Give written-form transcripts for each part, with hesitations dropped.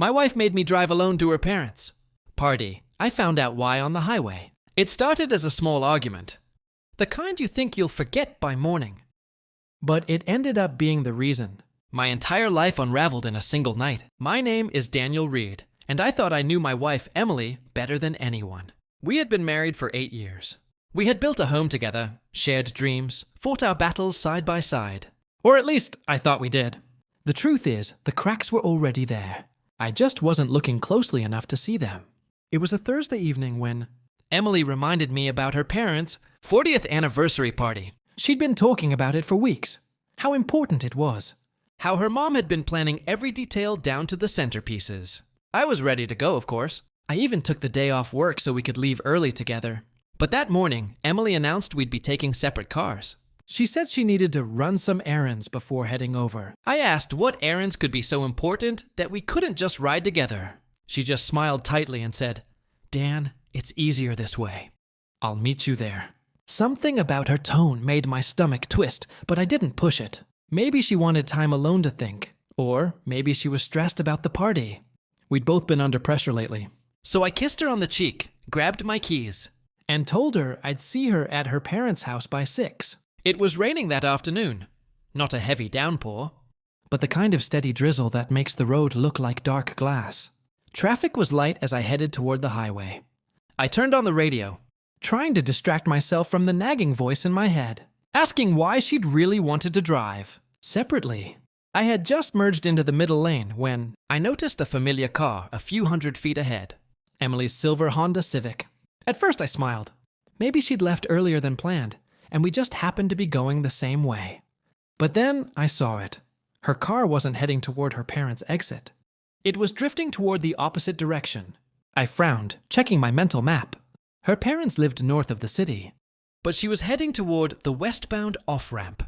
My wife made me drive alone to her parents' party. I found out why on the highway. It started as a small argument, the kind you think you'll forget by morning. But it ended up being the reason my entire life unraveled in a single night. My name is Daniel Reed, and I thought I knew my wife, Emily, better than anyone. We had been married for 8 years. We had built a home together, shared dreams, fought our battles side by side. Or at least, I thought we did. The truth is, the cracks were already there. I just wasn't looking closely enough to see them. It was a Thursday evening when Emily reminded me about her parents' 40th anniversary party. She'd been talking about it for weeks, how important it was, how her mom had been planning every detail down to the centerpieces. I was ready to go, of course. I even took the day off work so we could leave early together. But that morning, Emily announced we'd be taking separate cars. She said she needed to run some errands before heading over. I asked what errands could be so important that we couldn't just ride together. She just smiled tightly and said, "Dan, it's easier this way. I'll meet you there." Something about her tone made my stomach twist, but I didn't push it. Maybe she wanted time alone to think, or maybe she was stressed about the party. We'd both been under pressure lately. So I kissed her on the cheek, grabbed my keys, and told her I'd see her at her parents' house by 6. It was raining that afternoon. Not a heavy downpour, but the kind of steady drizzle that makes the road look like dark glass. Traffic was light as I headed toward the highway. I turned on the radio, trying to distract myself from the nagging voice in my head, asking why she'd really wanted to drive. Separately, I had just merged into the middle lane when I noticed a familiar car a few hundred feet ahead. Emily's silver Honda Civic. At first I smiled. Maybe she'd left earlier than planned, and we just happened to be going the same way. But then I saw it. Her car wasn't heading toward her parents' exit. It was drifting toward the opposite direction. I frowned, checking my mental map. Her parents lived north of the city, but she was heading toward the westbound off-ramp,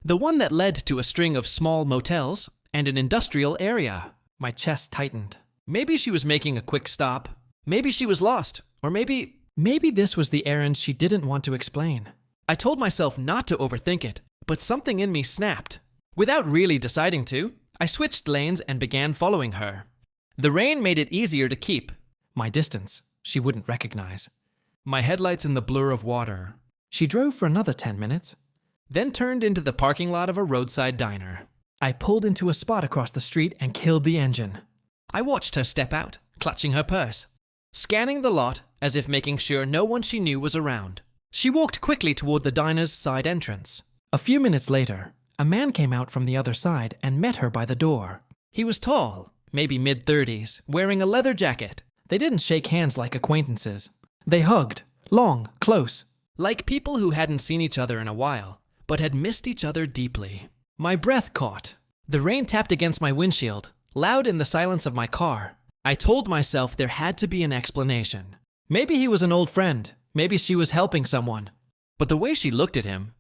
the one that led to a string of small motels and an industrial area. My chest tightened. Maybe she was making a quick stop. Maybe she was lost. Or maybe this was the errand she didn't want to explain. I told myself not to overthink it, but something in me snapped. Without really deciding to, I switched lanes and began following her. The rain made it easier to keep my distance she wouldn't recognize. My headlights in the blur of water. She drove for another 10 minutes, then turned into the parking lot of a roadside diner. I pulled into a spot across the street and killed the engine. I watched her step out, clutching her purse, scanning the lot as if making sure no one she knew was around. She walked quickly toward the diner's side entrance. A few minutes later, a man came out from the other side and met her by the door. He was tall, maybe mid-30s, wearing a leather jacket. They didn't shake hands like acquaintances. They hugged, long, close, like people who hadn't seen each other in a while, but had missed each other deeply. My breath caught. The rain tapped against my windshield, loud in the silence of my car. I told myself there had to be an explanation. Maybe he was an old friend. Maybe she was helping someone. But the way she looked at him,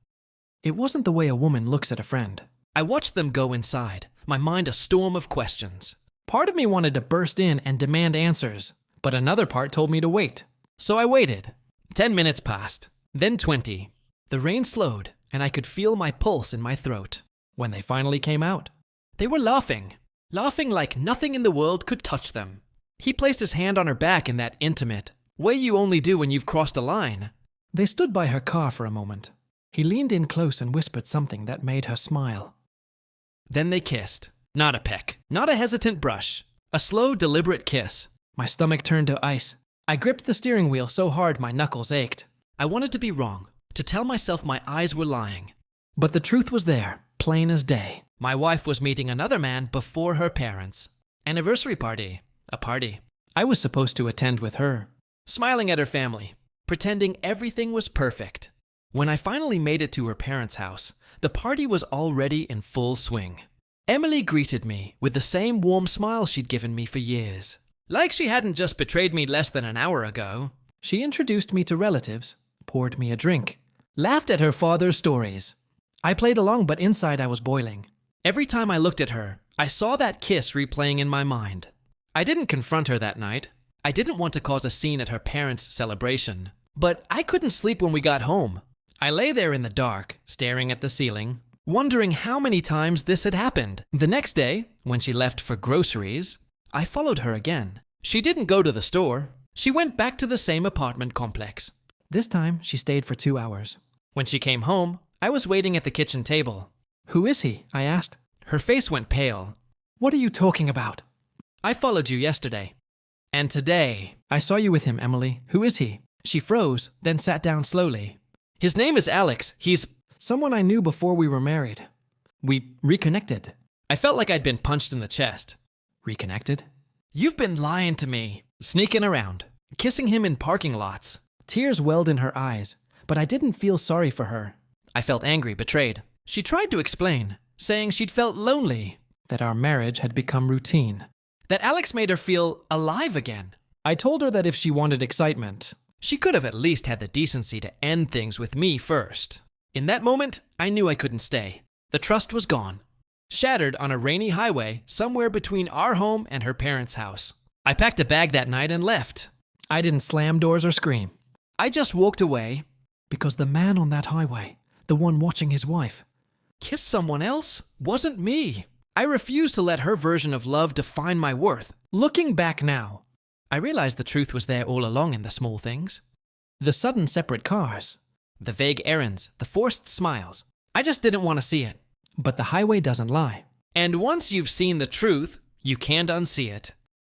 it wasn't the way a woman looks at a friend. I watched them go inside, my mind a storm of questions. Part of me wanted to burst in and demand answers, but another part told me to wait. So I waited. 10 minutes passed, then 20. The rain slowed, and I could feel my pulse in my throat. When they finally came out, they were laughing like nothing in the world could touch them. He placed his hand on her back in that intimate way you only do when you've crossed a line. They stood by her car for a moment. He leaned in close and whispered something that made her smile. Then they kissed. Not a peck, not a hesitant brush. A slow, deliberate kiss. My stomach turned to ice. I gripped the steering wheel so hard my knuckles ached. I wanted to be wrong, to tell myself my eyes were lying. But the truth was there, plain as day. My wife was meeting another man before her parents. Anniversary party. A party I was supposed to attend with her. Smiling at her family, pretending everything was perfect. When I finally made it to her parents' house, the party was already in full swing. Emily greeted me with the same warm smile she'd given me for years. Like she hadn't just betrayed me less than an hour ago. She introduced me to relatives, poured me a drink, laughed at her father's stories. I played along, but inside I was boiling. Every time I looked at her, I saw that kiss replaying in my mind. I didn't confront her that night. I didn't want to cause a scene at her parents' celebration. But I couldn't sleep when we got home. I lay there in the dark, staring at the ceiling, wondering how many times this had happened. The next day, when she left for groceries, I followed her again. She didn't go to the store. She went back to the same apartment complex. This time, she stayed for 2 hours. When she came home, I was waiting at the kitchen table. "Who is he?" I asked. Her face went pale. "What are you talking about?" "I followed you yesterday. And today." "I saw you with him, Emily. Who is he?" She froze, then sat down slowly. "His name is Alex. He's someone I knew before we were married. We reconnected." I felt like I'd been punched in the chest. "Reconnected?" "You've been lying to me. Sneaking around. Kissing him in parking lots." Tears welled in her eyes, but I didn't feel sorry for her. I felt angry, betrayed. She tried to explain, saying she'd felt lonely, that our marriage had become routine, that Alex made her feel alive again. I told her that if she wanted excitement, she could have at least had the decency to end things with me first. In that moment, I knew I couldn't stay. The trust was gone. Shattered on a rainy highway somewhere between our home and her parents' house. I packed a bag that night and left. I didn't slam doors or scream. I just walked away because the man on that highway, the one watching his wife, kiss someone else wasn't me. I refused to let her version of love define my worth. Looking back now, I realized the truth was there all along in the small things. The sudden separate cars, the vague errands, the forced smiles. I just didn't want to see it. But the highway doesn't lie. And once you've seen the truth, you can't unsee it.